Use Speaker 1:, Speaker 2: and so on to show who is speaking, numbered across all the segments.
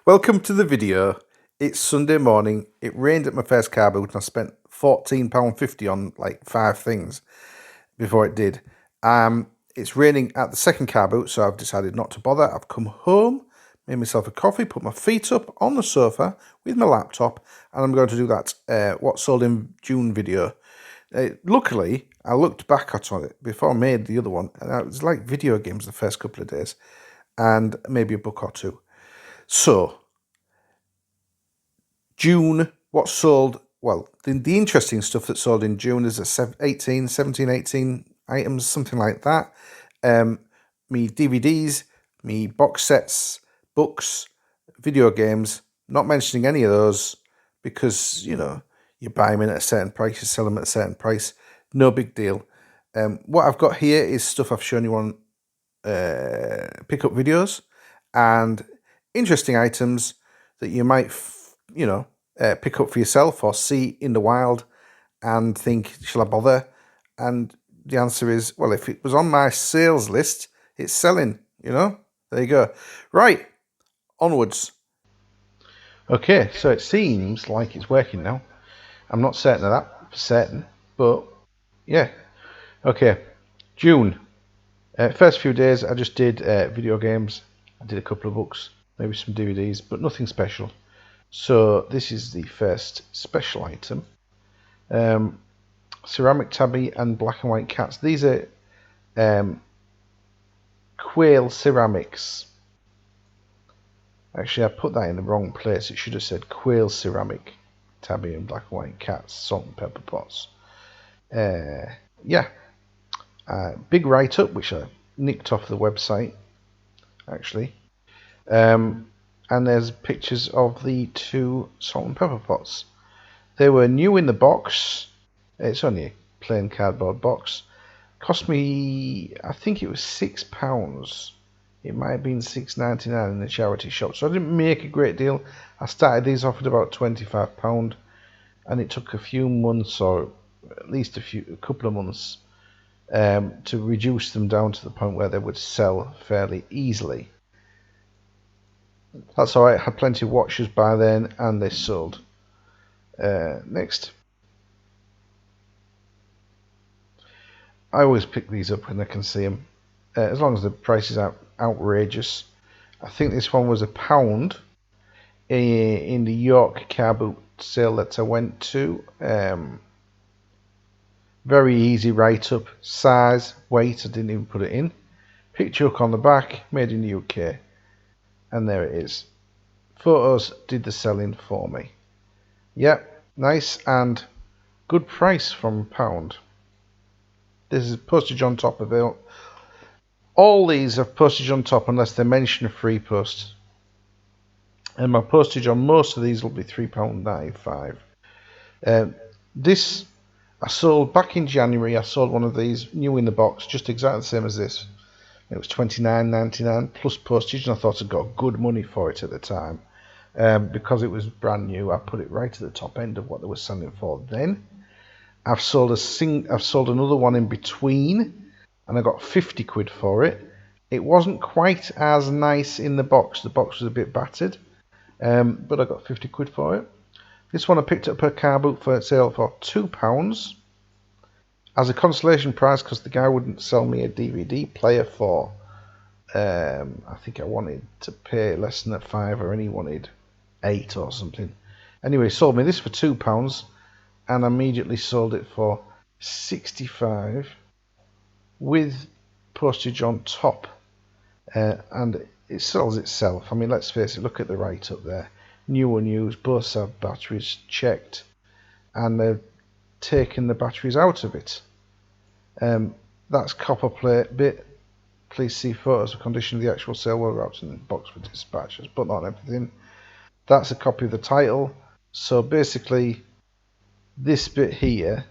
Speaker 1: Welcome to the video. It's Sunday morning. It rained at my first car boot and I spent £14.50 on like 5 things before it did. It's raining at the second car boot, so I've decided not to bother. I've come home, made myself a coffee, put my feet up on the sofa with my laptop, and I'm going to do that what sold in June video. Luckily, I looked back at it before I made the other one, and it was like video games the first couple of days, and maybe a book or two. So, June, what sold, well, the interesting stuff that sold in June is a 17, 18 items, something like that. Me DVDs, me box sets, books, video games, not mentioning any of those because, you know, you buy them in at a certain price, you sell them at a certain price, no big deal. What I've got here is stuff I've shown you on pickup videos and interesting items that you might, pick up for yourself or see in the wild and think, shall I bother? And the answer is, well, if it was on my sales list, it's selling, There you go. Right, onwards. Okay, so it seems like it's working now. I'm not certain of that for certain, but yeah. Okay, June. First few days I just did video games. I did a couple of books, maybe some DVDs, but nothing special. So this is the first special item. Ceramic tabby and black and white cats. These are quail ceramics. Actually, I put that in the wrong place. It should have said quail ceramic tabby and black and white cats, salt and pepper pots. Big write-up, which I nicked off the website, actually. And there's pictures of the 2 salt and pepper pots. They were new in the box. It's only a plain cardboard box. Cost me, I think it was £6. It might have been £6.99 in the charity shop. So I didn't make a great deal. I started these off at about £25, and it took a few months, or at least a couple of months, to reduce them down to the point where they would sell fairly easily. That's alright, I had plenty of watchers by then and they sold. Next. I always pick these up when I can see them, as long as the prices aren't outrageous. I think this one was £1 in the York car boot sale that I went to. Very easy write up, size, weight, I didn't even put it in. Picture hook on the back, made in the UK. And there it is. Photos did the selling for me. Yep, nice and good price from £1. This is postage on top of it. All these have postage on top unless they mention a free post. And my postage on most of these will be £3.95. This I sold back in January. I sold one of these new in the box, just exactly the same as this. It was $29.99 plus postage, and I thought I got good money for it at the time. Because it was brand new, I put it right at the top end of what they were selling for then. I've sold another one in between, and I got 50 quid for it. It wasn't quite as nice in the box. The box was a bit battered, but I got 50 quid for it. This one I picked up per car boot for sale for £2 as a consolation prize, because the guy wouldn't sell me a DVD player for I think I wanted to pay less than a £5, and he wanted £8 or something. Anyway, he sold me this for £2 and immediately sold it for £65 with postage on top, and it sells itself. I mean, let's face it, look at the write up there. New and used, both have batteries checked, and they've taken the batteries out of it. That's copper plate bit. Please see photos of condition of the actual sale well wrapped in the box for dispatches, but not everything. That's a copy of the title. So basically, this bit here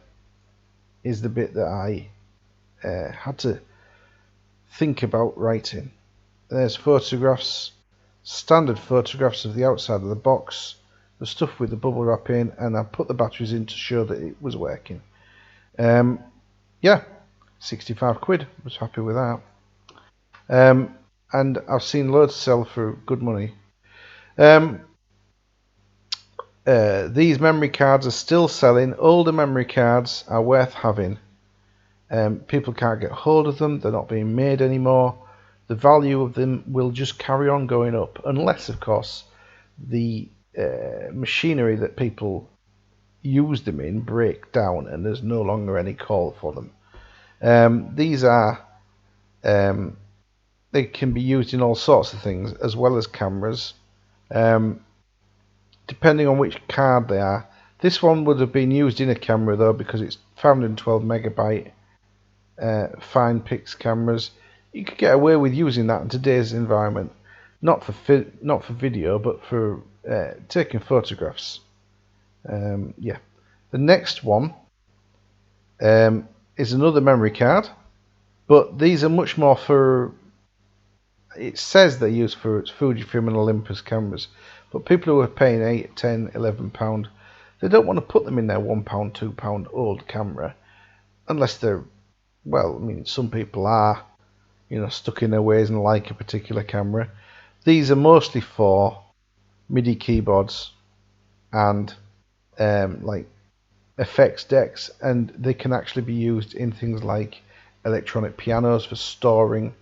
Speaker 1: is the bit that I had to think about writing. There's photographs, standard photographs of the outside of the box, the stuff with the bubble wrap in, and I put the batteries in to show that it was working. Yeah, 65 quid. Was happy with that. And I've seen loads sell for good money. Um, these memory cards are still selling. Older memory cards are worth having. People can't get hold of them. They're not being made anymore. The value of them will just carry on going up, unless, of course, the machinery that people use them in break down and there's no longer any call for them. These are they can be used in all sorts of things as well as cameras, depending on which card they are. This one would have been used in a camera though, because it's 512 megabyte fine pix cameras. You could get away with using that in today's environment, not for video, but for taking photographs. Yeah. The next one is another memory card, but these are much more for. It says they're used for Fujifilm and Olympus cameras, but people who are paying £8, £10, £11, they don't want to put them in their £1, £2 old camera, unless they're, well, I mean, some people are, stuck in their ways and like a particular camera. These are mostly for MIDI keyboards and like effects decks, and they can actually be used in things like electronic pianos for storing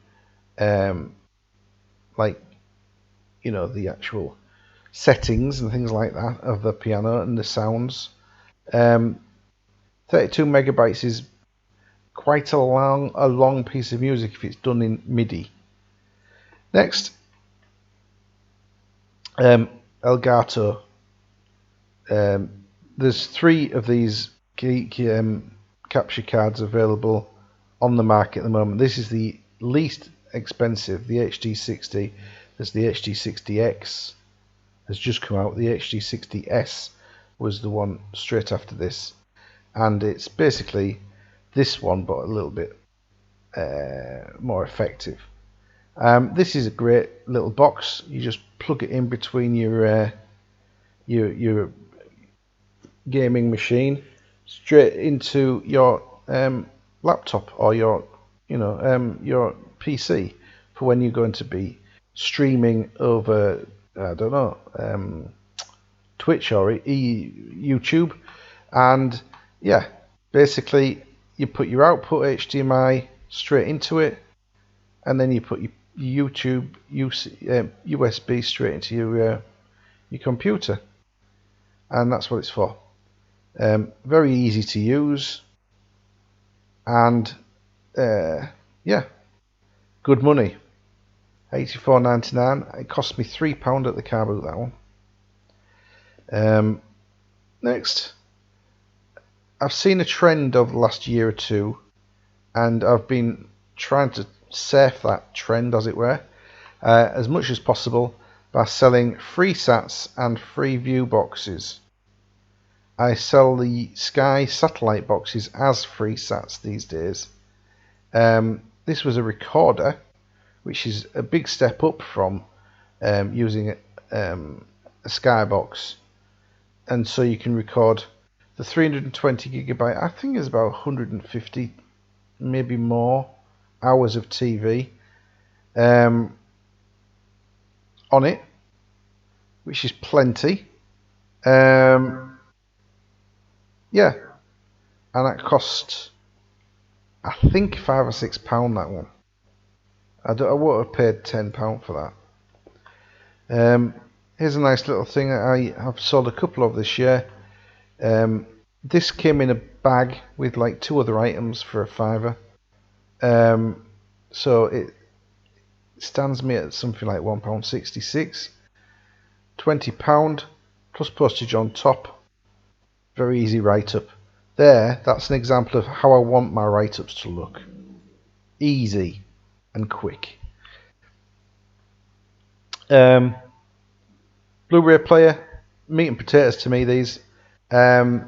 Speaker 1: the actual settings and things like that of the piano and the sounds. 32 megabytes is quite a long piece of music if it's done in MIDI. Next, Elgato. There's 3 of these capture cards available on the market at the moment. This is the least expensive, the HD60. There's the HD60X has just come out. The HD60S was the one straight after this, and it's basically this one but a little bit more effective. This is a great little box. You just plug it in between your gaming machine straight into your laptop or your PC for when you're going to be streaming over, I don't know, Twitch or YouTube. And yeah, basically you put your output HDMI straight into it, and then you put your YouTube USB straight into your computer, and that's what it's for. Very easy to use, and yeah, good money. £84.99. It cost me £3 at the car boot, that one. Next, I've seen a trend over the last year or two, and I've been trying to surf that trend, as it were, as much as possible by selling free sats and free view boxes. I sell the Sky satellite boxes as free sats these days. This was a recorder, which is a big step up from using a Skybox, and so you can record the 320 gigabyte. I think is about 150, maybe more, hours of TV on it, which is plenty. Yeah, and that cost, I think, £5 or £6 that one. I would have paid £10 for that. Here's a nice little thing I have sold a couple of this year. This came in a bag with like 2 other items for a £5. So it stands me at something like £1.66. £20 plus postage on top. Very easy write-up. There, that's an example of how I want my write-ups to look. Easy and quick. Blu-ray player, meat and potatoes to me, these. Good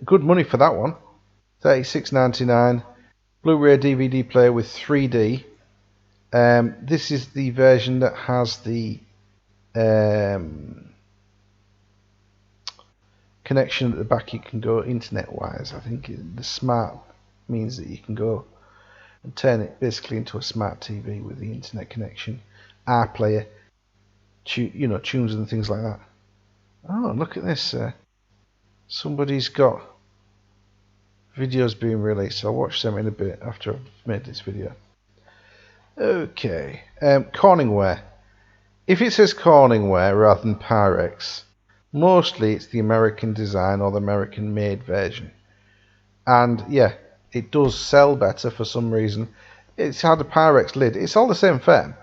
Speaker 1: money for that one. $36.99. Blu-ray DVD player with 3D. This is the version that has the connection at the back. You can go internet-wise. I think the smart means that you can go and turn it basically into a smart TV with the internet connection. R player. tunes and things like that. Oh, look at this. Somebody's got videos being released. I'll watch them in a bit after I've made this video. Okay, Corningware. If it says Corningware rather than Pyrex, mostly it's the American design or the American made version. And yeah, it does sell better for some reason. It's had a Pyrex lid. It's all the same firm.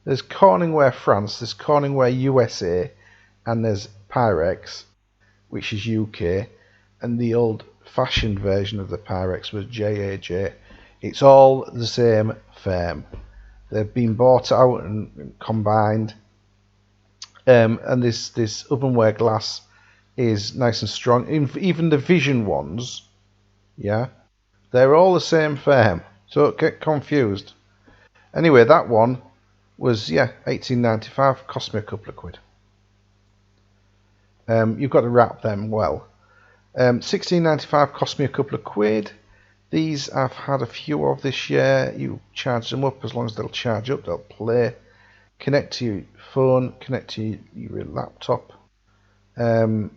Speaker 1: There's Corningware France, there's Corningware USA, and there's Pyrex, which is UK, and the old-fashioned version of the Pyrex was JAJ. It's all the same firm. They've been bought out and combined, and this ovenware glass is nice and strong. Even the Vision ones, yeah, they're all the same firm, so don't get confused. Anyway, that one was £18.95, cost me a couple of quid. You've got to wrap them well. £16.95 cost me a couple of quid. These I've had a few of this year. You charge them up, as long as they'll charge up, they'll play. Connect to your phone, connect to your laptop. That's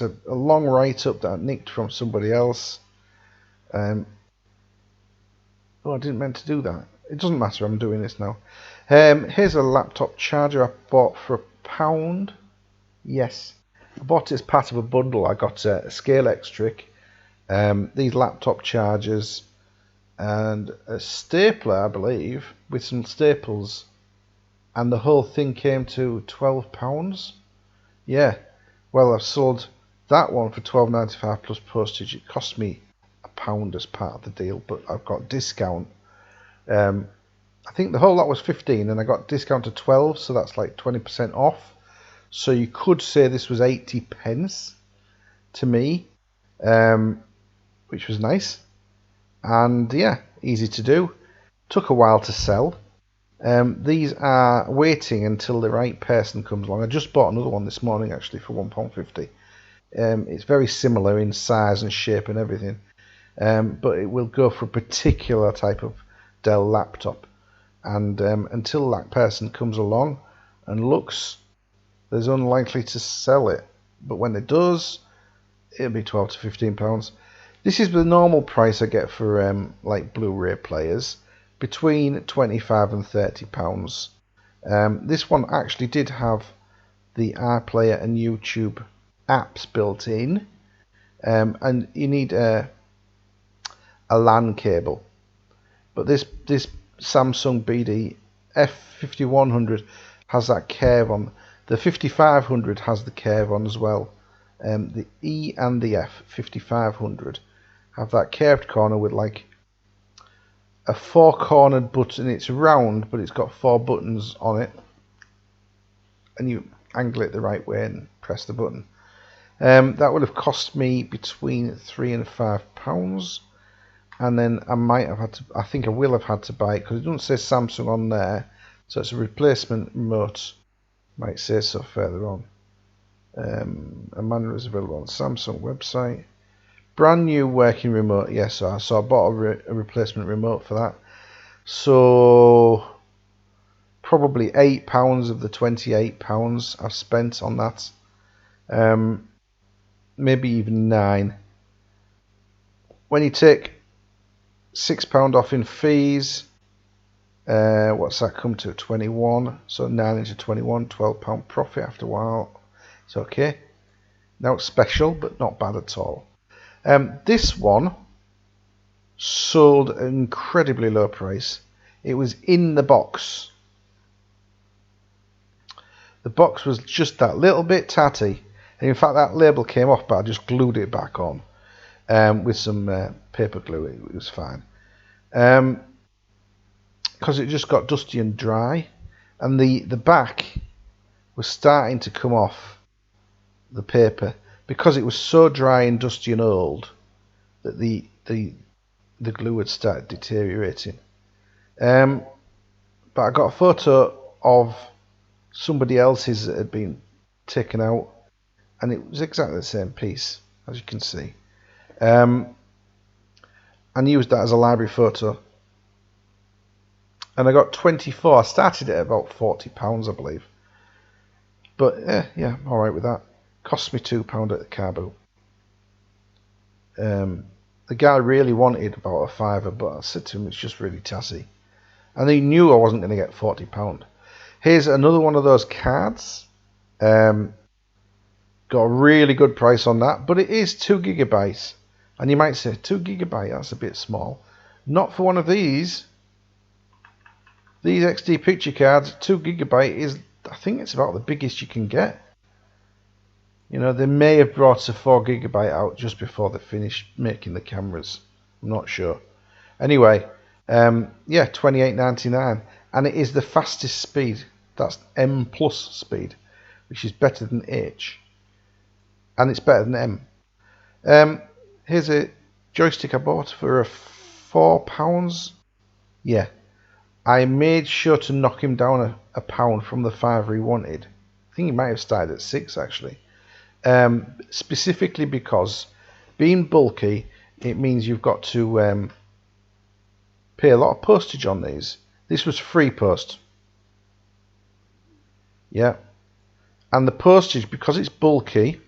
Speaker 1: a long write-up that I nicked from somebody else. Oh, I didn't mean to do that. It doesn't matter, I'm doing this now. Here's a laptop charger I bought for £1. Yes, I bought it as part of a bundle. I got a scale X-Trick, these laptop chargers, and a stapler, I believe, with some staples, and the whole thing came to £12. Yeah, well, I've sold that one for £12.95 plus postage. It cost me £1 as part of the deal, but I've got discount. I think the whole lot was 15 and I got discount to 12, so that's like 20% off. So you could say this was 80 pence to me, which was nice. And yeah, easy to do. Took a while to sell. These are waiting until the right person comes along. I just bought another one this morning actually for £1.50. It's very similar in size and shape and everything, but it will go for a particular type of Dell laptop. And until that person comes along and looks, there's unlikely to sell it. But when it does, it'll be £12 to £15. This is the normal price I get for like Blu-ray players, between £25 and £30. This one actually did have the iPlayer and YouTube apps built in, and you need a LAN cable. But this Samsung BD F5100 has that curve on. The 5500 has the curve on as well. The E and the F5500 have that curved corner with like a four-cornered button. It's round, but it's got 4 buttons on it, and you angle it the right way and press the button. That would have cost me between £3 and £5. And then I might have had to, I think I will have had to buy it because it doesn't say Samsung on there, so it's a replacement remote. Might say so further on. A manual is available on the Samsung website. Brand new working remote. Yes, so I bought a replacement remote for that. So probably £8 of the £28 I've spent on that. Maybe even 9. When you take £6 off in fees, what's that come to? 21. So 9 into 21, £12 profit after a while. It's okay. Now it's special, but not bad at all. This one sold at an incredibly low price. It was in the box. The box was just that little bit tatty, and in fact that label came off, but I just glued it back on with some paper glue. It was fine, because it just got dusty and dry, and the back was starting to come off the paper because it was so dry and dusty and old that the glue had started deteriorating. But I got a photo of somebody else's that had been taken out, and it was exactly the same piece, as you can see. And used that as a library photo. and I got 24. I started at about £40, I believe. But yeah, I'm alright with that. Cost me £2 at the car boot. The guy really wanted about a fiver, but I said to him it's just really tassy. And he knew I wasn't going to get £40. Here's another one of those cards. Got a really good price on that, but it is 2 gigabytes. And you might say, 2 gigabytes, that's a bit small. Not for one of these. These XD picture cards, 2 gigabyte is, I think it's about the biggest you can get. You know, they may have brought a 4 gigabyte out just before they finished making the cameras. I'm not sure. Anyway, yeah, $28.99, and it is the fastest speed. That's M plus speed, which is better than H, and it's better than M. Here's a joystick I bought for £4. Yeah, I made sure to knock him down a pound from the £5 he wanted. I think he might have started at £6 actually. Specifically because being bulky, it means you've got to pay a lot of postage on these. This was free post. Yeah, and the postage, because it's bulky,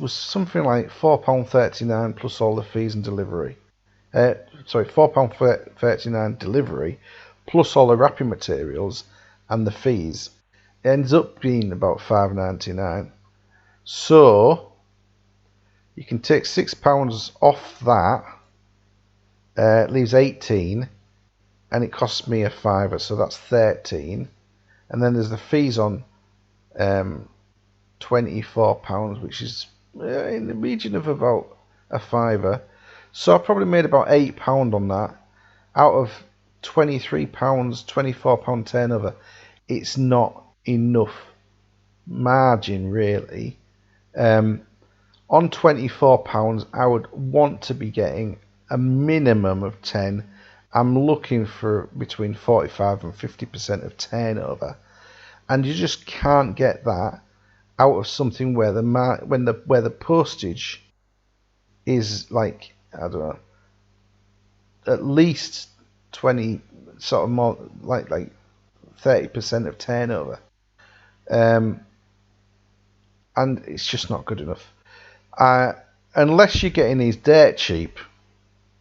Speaker 1: was something like £4.39 plus all the fees and delivery. Sorry, £4.39 delivery plus all the wrapping materials and the fees. It ends up being about £5.99. So you can take £6 off that. It leaves 18, and it costs me a fiver, so that's 13. And then there's the fees on £24, which is in the region of about a fiver. So I probably made about £8 on that out of £23, £24 turnover. It's not enough margin really. On £24, I would want to be getting a minimum of 10. I'm looking for between 45 and 50% of turnover, and you just can't get that out of something where the postage is like, I don't know, at least 20, sort of more like 30% of turnover, and it's just not good enough. Unless you're getting these dirt cheap,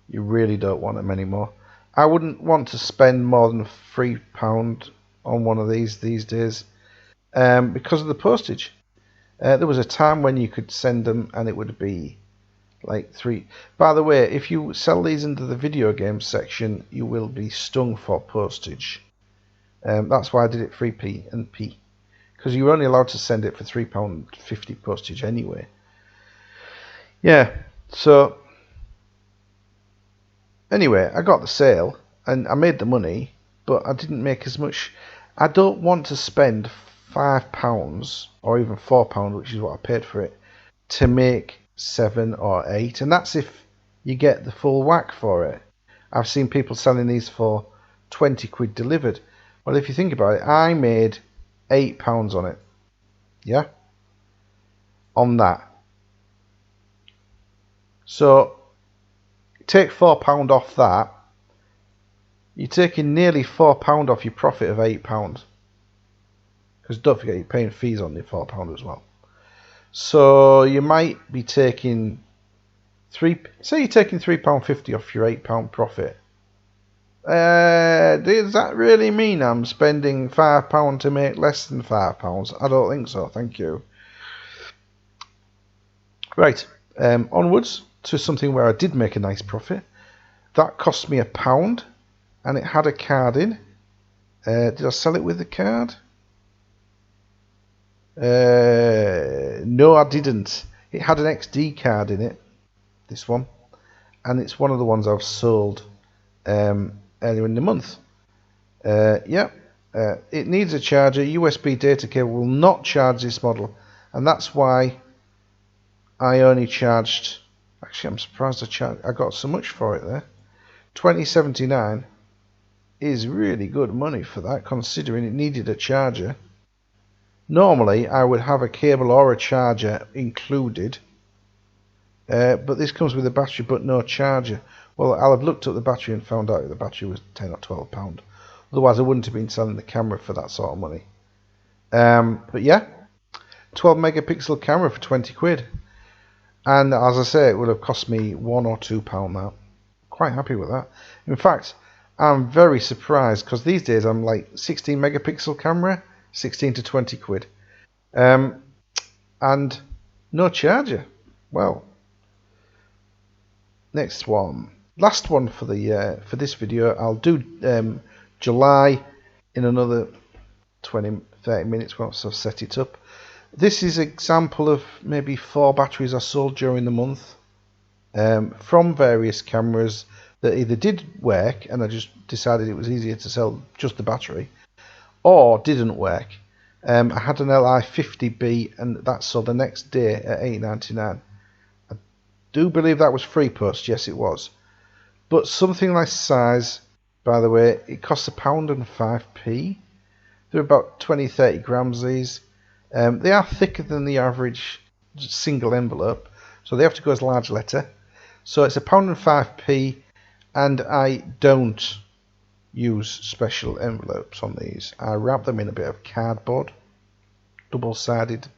Speaker 1: you really don't want them anymore. I wouldn't want to spend more than £3 on one of these days because of the postage. There was a time when you could send them and it would be like £3. By the way, if you sell these into the video game section, you will be stung for postage. That's why I did it 3p and p, because you were only allowed to send it for £3.50 postage anyway. Yeah, so anyway, I got the sale and I made the money, but I didn't make as much. I don't want to spend £5 or even £4, which is what I paid for it, to make 7 or 8, and that's if you get the full whack for it. I've seen people selling these for 20 quid delivered. Well, if you think about it, I made £8 on it. Yeah, on that. So take £4 off that, you're taking nearly £4 off your profit of £8. Because don't forget, you're paying fees on the £4 as well. So you might be taking say you're taking £3.50 off your £8 profit. Does that really mean I'm spending £5 to make less than £5? I don't think so, thank you. Right, onwards to something where I did make a nice profit. That cost me £1, and it had a card in. Did I sell it with the card? No, I didn't. It had an XD card in it, this one, and it's one of the ones I've sold earlier in the month. It needs a charger. USB data cable will not charge this model, and that's why I only charged. Actually, I'm surprised I got so much for it there. $20.79 is really good money for that, considering it needed a charger. Normally, I would have a cable or a charger included. but this comes with a battery but no charger. Well, I'll have looked up the battery and found out the battery was £10 or £12. Otherwise I wouldn't have been selling the camera for that sort of money. But yeah, 12 megapixel camera for 20 quid. And as I say, it would have cost me £1 or £2 now. Quite happy with that. In fact, I'm very surprised because these days I'm like 16 megapixel camera, 16 to 20 quid. And no charger. Well, next one. Last one for the for this video. I'll do July in another 20-30 minutes once I've set it up. This is an example of maybe 4 batteries I sold during the month from various cameras that either did work and I just decided it was easier to sell just the battery, or didn't work. I had an Li50B and that sold the next day at £8.99. I do believe that was free post, yes it was. But something like size, by the way, it costs £1.05. They're about 20-30 grams these. They are thicker than the average single envelope, so they have to go as large letter. So it's £1.05, and I don't use special envelopes on these. I wrap them in a bit of cardboard, double-sided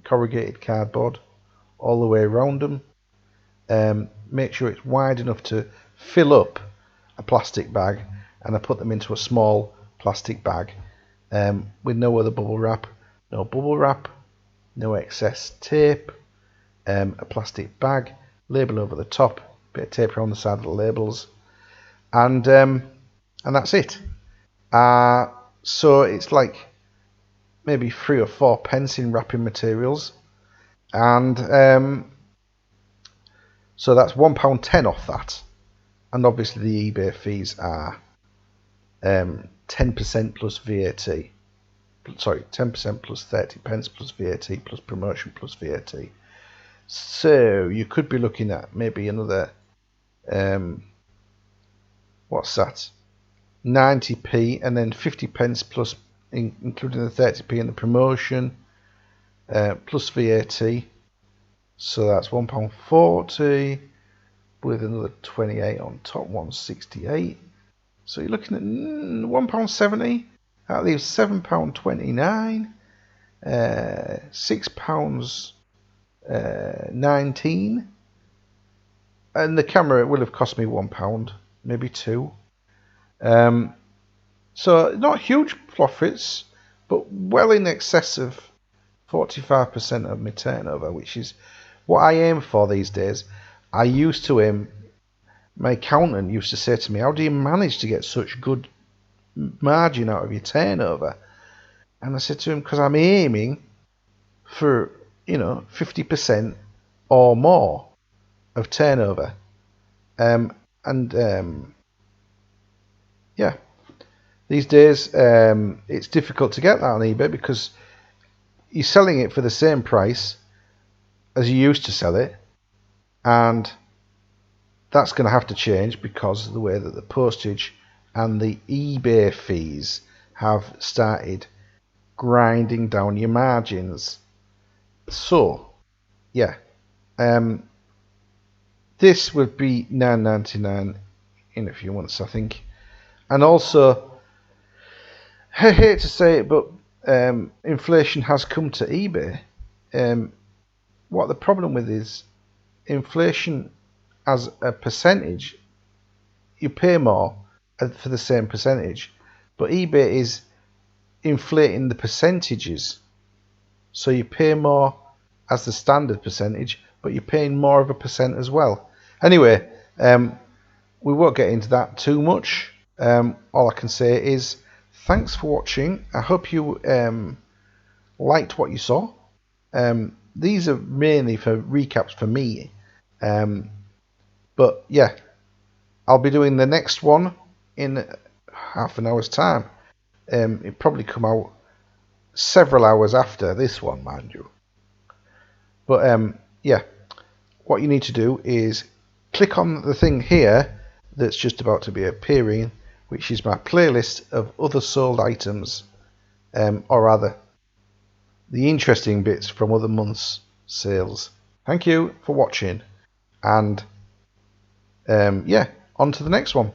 Speaker 1: corrugated cardboard, all the way around them. Make sure it's wide enough to fill up a plastic bag, and I put them into a small plastic bag with no other bubble wrap. No bubble wrap, no excess tape, a plastic bag, label over the top, bit of tape around the side of the labels, and that's it. So it's like maybe 3 or 4 pence in wrapping materials, and so that's £1.10 off that, and obviously the eBay fees are 10% plus VAT. Sorry, 10% plus 30 pence plus VAT plus promotion plus VAT. So you could be looking at maybe another what's that, 90p, and then 50 pence plus including the 30p in the promotion plus VAT. So that's £1.40 with another 28 on top, 168. So you're looking at £1.70. That leaves £7.29, £6.19, and the camera will have cost me £1, maybe £2. So not huge profits, but well in excess of 45% of my turnover, which is what I aim for these days. I used to aim. My accountant used to say to me, "How do you manage to get such good margin out of your turnover?" And I said to him, because I'm aiming for 50% or more of turnover, yeah, these days it's difficult to get that on eBay because you're selling it for the same price as you used to sell it, and that's going to have to change because of the way that the postage and the eBay fees have started grinding down your margins. So yeah, this would be £9.99 in a few months, I think. And also, I hate to say it, but inflation has come to eBay. What the problem with is inflation as a percentage, you pay more for the same percentage, but eBay is inflating the percentages, so you pay more as the standard percentage, but you're paying more of a percent as well. Anyway, we won't get into that too much. All I can say is thanks for watching. I hope you liked what you saw. These are mainly for recaps for me, but yeah, I'll be doing the next one in half an hour's time. It'll probably come out several hours after this one, mind you. But yeah, what you need to do is click on the thing here that's just about to be appearing, which is my playlist of other sold items, or rather the interesting bits from other months' sales. Thank you for watching, and yeah, on to the next one.